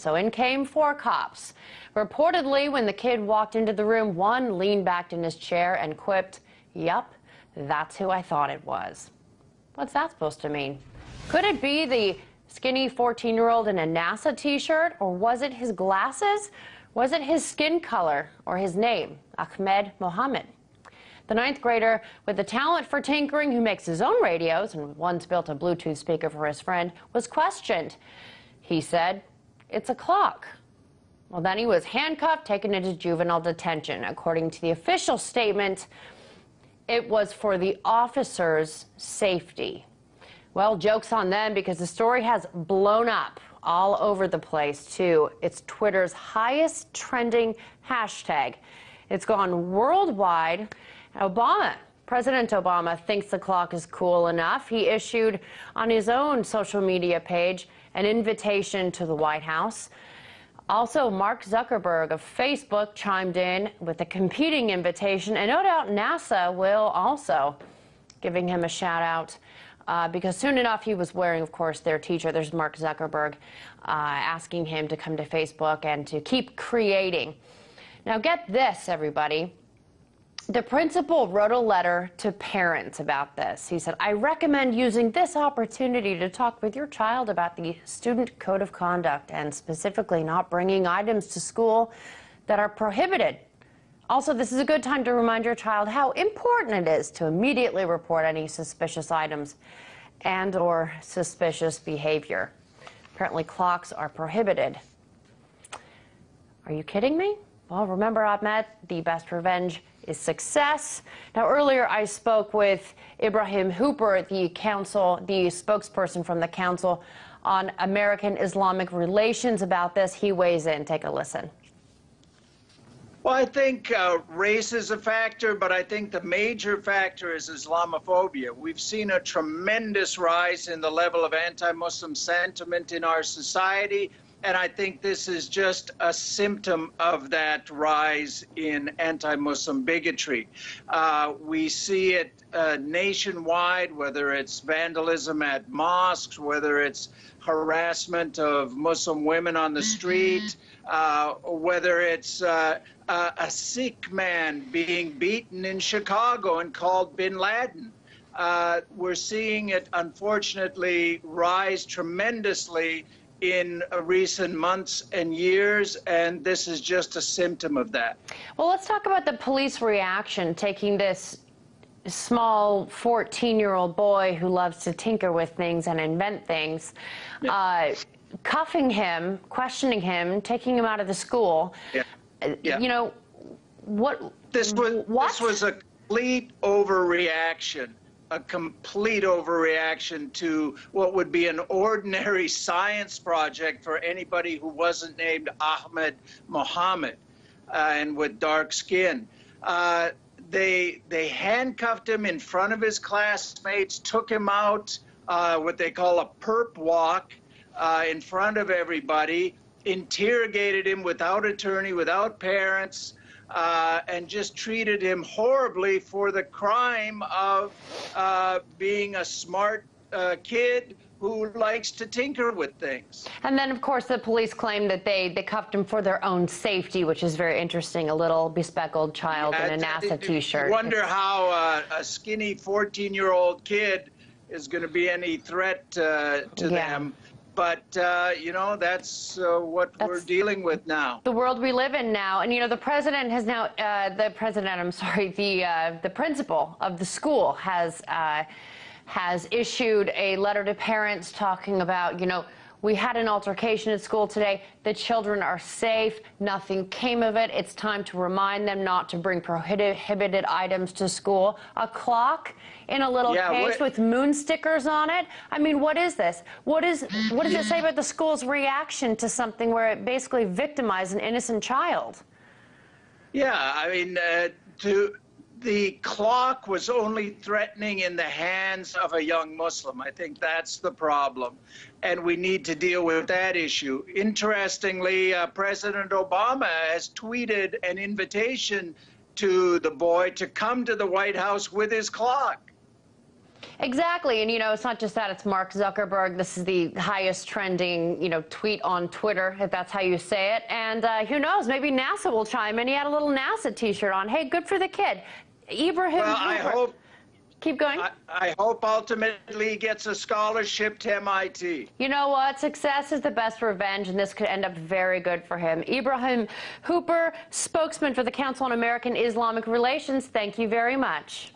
So in came 4 cops. Reportedly, when the kid walked into the room, one leaned back in his chair and quipped, "Yup, that's who I thought it was." What's that supposed to mean? Could it be the skinny 14-year-old in a NASA t-shirt, or was it his glasses? Was it his skin color or his name, Ahmed Mohamed? The 9th grader with the talent for tinkering, who makes his own radios and once built a Bluetooth speaker for his friend, was questioned. He said, "It's a clock." Well, then he was handcuffed, taken into juvenile detention. According to the official statement, it was for the officers' safety. Well, joke's on them, because the story has blown up all over the place, too. It's Twitter's highest trending hashtag. It's gone worldwide. President Obama thinks the clock is cool enough. He issued on his own social media page an invitation to the White House. Also, Mark Zuckerberg of Facebook chimed in with a competing invitation, and no doubt NASA will also, giving him a shout out. Because soon enough he was wearing, of course, their teacher. There's Mark Zuckerberg asking him to come to Facebook and to keep creating. Now get this, everybody. The principal wrote a letter to parents about this. He said, "I recommend using this opportunity to talk with your child about the student code of conduct, and specifically not bringing items to school that are prohibited. Also, this is a good time to remind your child how important it is to immediately report any suspicious items and/or suspicious behavior." Apparently, clocks are prohibited. Are you kidding me? Well, remember, Ahmed, the best revenge is success. Now, earlier I spoke with Ibrahim Hooper, the spokesperson from the Council on American Islamic Relations, about this. He weighs in. Take a listen. Well, I think race is a factor, but I think the major factor is Islamophobia. We've seen a tremendous rise in the level of anti-Muslim sentiment in our society, and I think this is just a symptom of that rise in anti-Muslim bigotry. We see it nationwide, whether it's vandalism at mosques, whether it's harassment of Muslim women on the street, whether it's a Sikh man being beaten in Chicago and called Bin Laden. We're seeing it, unfortunately, rise tremendously in recent months and years, and this is just a symptom of that. Well, let's talk about the police reaction, taking this small 14-year-old boy who loves to tinker with things and invent things, cuffing him, questioning him, taking him out of the school. You know, This was a complete overreaction. A complete overreaction to what would be an ordinary science project for anybody who wasn't named Ahmed Mohamed and with dark skin. They handcuffed him in front of his classmates, took him out, what they call a perp walk, in front of everybody, interrogated him without attorney, without parents, and just treated him horribly for the crime of being a smart kid who likes to tinker with things. And then, of course, the police claim that they cuffed him for their own safety, which is very interesting. A little bespeckled child in a NASA t-shirt. I wonder how a skinny 14-year-old kid is going to be any threat to them. But, you know, that's what we're dealing with now. The world we live in now. And, you know, the president has now, the principal of the school has issued a letter to parents talking about, you know, we had an altercation at school today. The children are safe. Nothing came of it. It's time to remind them not to bring prohibited items to school. A clock in a little case with moon stickers on it. I mean, what is this? What does it say about the school's reaction to something where it basically victimized an innocent child? Yeah, I mean, the clock was only threatening in the hands of a young Muslim. I think that's the problem, and we need to deal with that issue. Interestingly, President Obama has tweeted an invitation to the boy to come to the White House with his clock. Exactly, and it's not just that, it's Mark Zuckerberg. This is the highest trending, tweet on Twitter, if that's how you say it. And who knows, maybe NASA will chime in. He had a little NASA t-shirt on. Hey, good for the kid. Ibrahim Well, Hooper. I hope. Keep going. I hope ultimately he gets a scholarship to MIT. You know what? Success is the best revenge, and this could end up very good for him. Ibrahim Hooper, spokesman for the Council on American Islamic Relations, thank you very much.